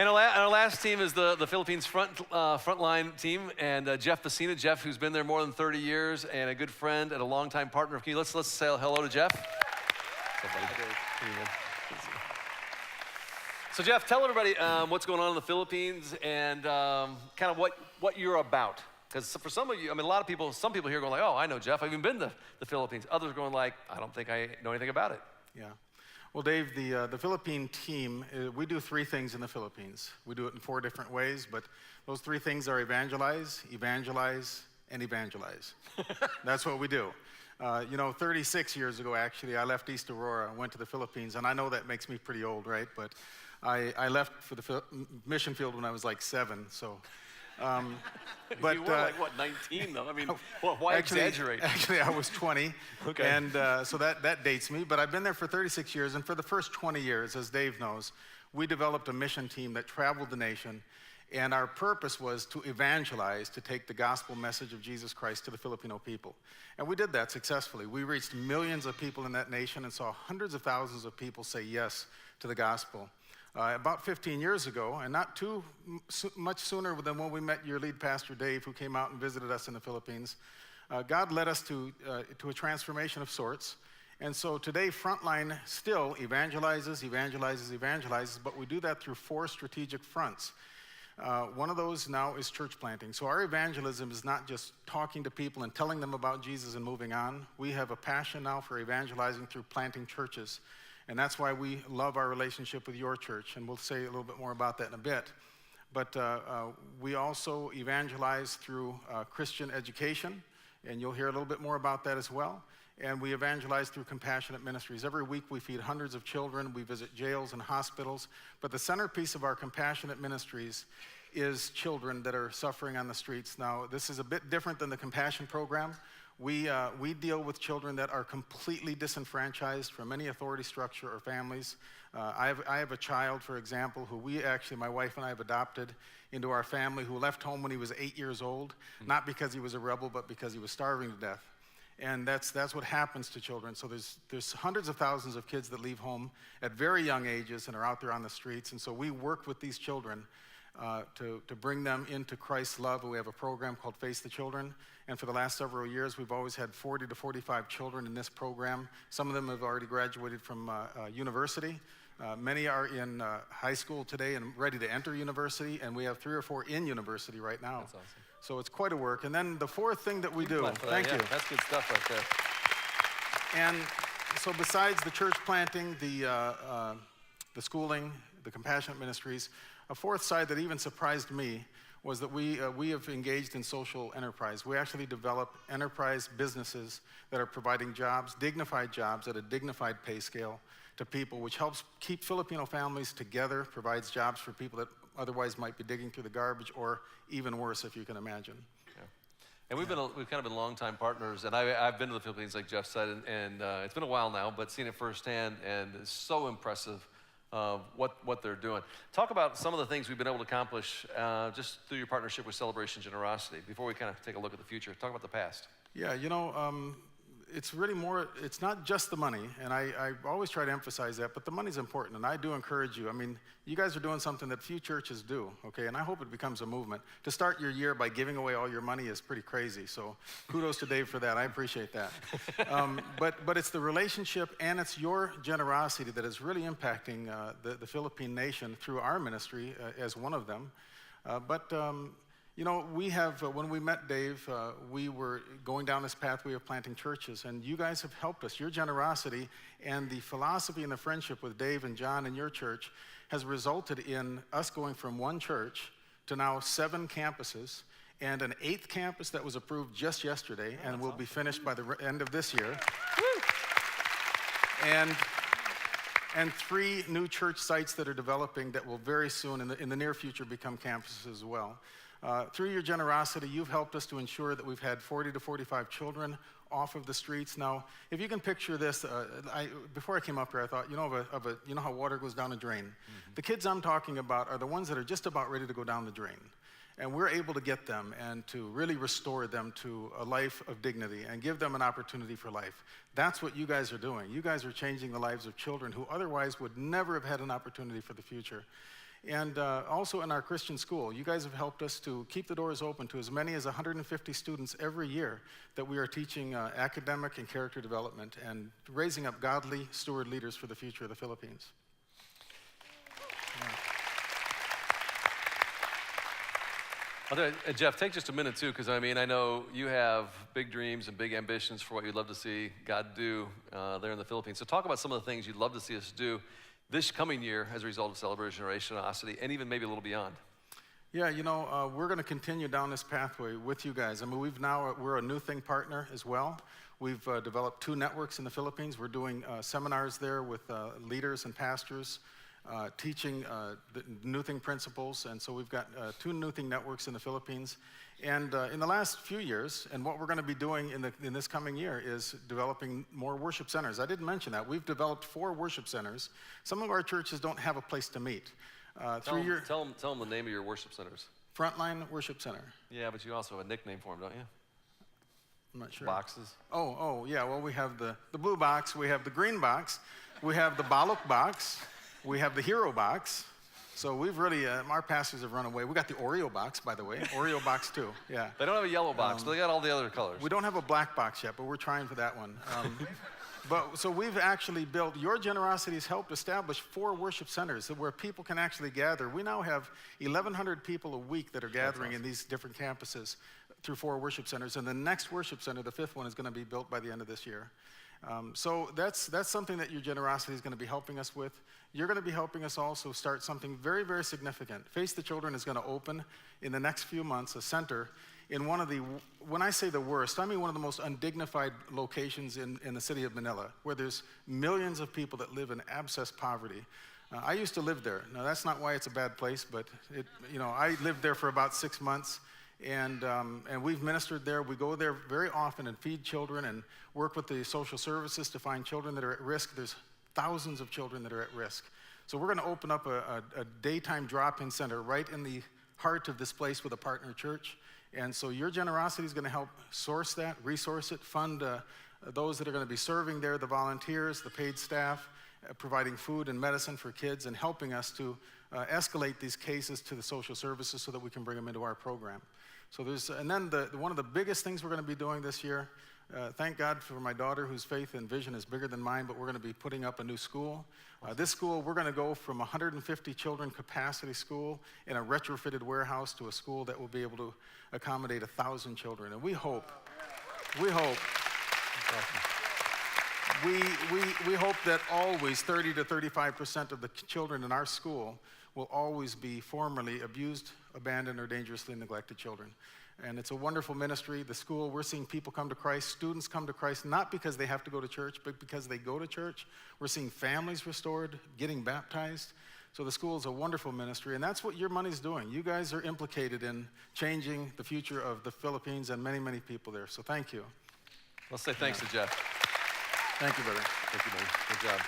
And our last team is the Philippines frontline team, and Jeff Pacina. Jeff, who's been there more than 30 years, and a good friend and a longtime partner of Community. Let's say hello to Jeff. So Jeff, tell everybody what's going on in the Philippines and kind of what you're about. Because for some of you, I mean, some people here are going like, oh, I know Jeff. I've even been to the Philippines. Others are going like, I don't think I know anything about it. Yeah. Well, Dave, the Philippine team, we do three things in the Philippines. We do it in 4 different ways, but those 3 things are evangelize, and evangelize. That's what we do. 36 years ago, actually, I left East Aurora and went to the Philippines, and I know that makes me pretty old, right? But I left for the mission field when I was like 7, so... but you were like, what, 19 though? I mean, why exaggerate? Actually, I was 20, okay. And so that dates me. But I've been there for 36 years, and for the first 20 years, as Dave knows, we developed a mission team that traveled the nation, and our purpose was to evangelize, to take the gospel message of Jesus Christ to the Filipino people. And we did that successfully. We reached millions of people in that nation and saw hundreds of thousands of people say yes to the gospel. About 15 years ago, and not too much sooner than when we met your lead pastor, Dave, who came out and visited us in the Philippines, God led us to a transformation of sorts. And so today, Frontline still evangelizes, but we do that through 4 strategic fronts. One of those now is church planting. So our evangelism is not just talking to people and telling them about Jesus and moving on. We have a passion now for evangelizing through planting churches. And that's why we love our relationship with your church, and we'll say a little bit more about that in a bit. But we also evangelize through Christian education, and you'll hear a little bit more about that as well. And we evangelize through compassionate ministries. Every week we feed hundreds of children, we visit jails and hospitals, but the centerpiece of our compassionate ministries is children that are suffering on the streets. Now, this is a bit different than the Compassion program. We deal with children that are completely disenfranchised from any authority structure or families. I have a child, for example, who my wife and I have adopted into our family, who left home when he was 8 years old, not because he was a rebel, but because he was starving to death. And that's what happens to children. So there's hundreds of thousands of kids that leave home at very young ages and are out there on the streets. And so we work with these children to bring them into Christ's love. We have a program called Face the Children, and for the last several years, we've always had 40 to 45 children in this program. Some of them have already graduated from university. Many are in high school today and ready to enter university, and we have 3 or 4 in university right now. That's awesome. So it's quite a work. And then the 4th thing that we do, thank you. That's good stuff right there. And so besides the church planting, the schooling, the compassionate ministries, a 4th side that even surprised me was that we have engaged in social enterprise. We actually develop enterprise businesses that are providing jobs, dignified jobs at a dignified pay scale to people, which helps keep Filipino families together, provides jobs for people that otherwise might be digging through the garbage, or even worse, if you can imagine. Yeah. And we've kind of been longtime partners, and I've been to the Philippines, like Jeff said, and it's been a while now, but seen it firsthand, and it's so impressive what they're doing. Talk about some of the things we've been able to accomplish just through your partnership with Celebration Generosity. Before we kind of take a look at the future, talk about the past. Yeah, it's really more, it's not just the money, and I always try to emphasize that, but the money's important, and I do encourage you. I mean, you guys are doing something that few churches do, okay, and I hope it becomes a movement. To start your year by giving away all your money is pretty crazy, so kudos to Dave for that. I appreciate that. But it's the relationship and it's your generosity that is really impacting the Philippine nation through our ministry as one of them. We have, when we met Dave, we were going down this pathway of planting churches, and you guys have helped us. Your generosity and the philosophy and the friendship with Dave and John and your church has resulted in us going from one church to now 7 campuses, and an 8th campus that was approved just yesterday, and will be finished by the end of this year. And 3 new church sites that are developing that will very soon, in the near future, become campuses as well. Through your generosity, you've helped us to ensure that we've had 40 to 45 children off of the streets. Now, if you can picture this, before I came up here, I thought, you know how water goes down a drain? Mm-hmm. The kids I'm talking about are the ones that are just about ready to go down the drain. And we're able to get them and to really restore them to a life of dignity and give them an opportunity for life. That's what you guys are doing. You guys are changing the lives of children who otherwise would never have had an opportunity for the future. And also in our Christian school, you guys have helped us to keep the doors open to as many as 150 students every year that we are teaching academic and character development and raising up godly steward leaders for the future of the Philippines. Jeff, take just a minute too, because I mean, I know you have big dreams and big ambitions for what you'd love to see God do there in the Philippines. So talk about some of the things you'd love to see us do this coming year as a result of Celebration Generosity, and even maybe a little beyond. Yeah, you know, we're going to continue down this pathway with you guys. I mean, we're a New Thing partner as well. We've developed 2 networks in the Philippines. We're doing seminars there with leaders and pastors, teaching the New Thing principles. And so we've got 2 New Thing networks in the Philippines. And in the last few years, and what we're going to be doing in this coming year is developing more worship centers. I didn't mention that. We've developed 4 worship centers. Some of our churches don't have a place to meet. Tell them the name of your worship centers. Frontline Worship Center. Yeah, but you also have a nickname for them, don't you? I'm not sure. Boxes. Oh, yeah. Well, we have the blue box, we have the green box, we have the Balok box, we have the Hero box. So we've really, our pastors have run away. We got the Oreo box, by the way. Oreo box too, yeah. They don't have a yellow box, but they got all the other colors. We don't have a black box yet, but we're trying for that one. So we've actually built, your generosity has helped establish 4 worship centers where people can actually gather. We now have 1,100 people a week that are gathering in these different campuses through 4 worship centers. And the next worship center, the 5th one, is going to be built by the end of this year. So that's something that your generosity is going to be helping us with. You're going to be helping us also start something very, very significant. Face the Children is going to open in the next few months a center in one of the, when I say the worst, I mean one of the most undignified locations in the city of Manila, where there's millions of people that live in abscess poverty. I used to live there. Now, that's not why it's a bad place, but I lived there for about 6 months. And we've ministered there. We go there very often and feed children and work with the social services to find children that are at risk. There's thousands of children that are at risk. So we're going to open up a daytime drop-in center right in the heart of this place with a partner church. And so your generosity is going to help source that, resource it, fund those that are going to be serving there, the volunteers, the paid staff, providing food and medicine for kids, and helping us to escalate these cases to the social services so that we can bring them into our program. So and then one of the biggest things we're going to be doing this year, thank God for my daughter whose faith and vision is bigger than mine, but we're going to be putting up a new school. This school, we're going to go from 150 children capacity school in a retrofitted warehouse to a school that will be able to accommodate 1,000 children. And we hope that always 30 to 35% of the children in our school will always be formerly abused, abandoned, or dangerously neglected children. And it's a wonderful ministry. The school, we're seeing people come to Christ, students come to Christ, not because they have to go to church, but because they go to church. We're seeing families restored, getting baptized. So the school is a wonderful ministry, and that's what your money's doing. You guys are implicated in changing the future of the Philippines and many, many people there. So thank you. Let's say thanks to Jeff. Thank you, brother. Thank you, buddy. Good job.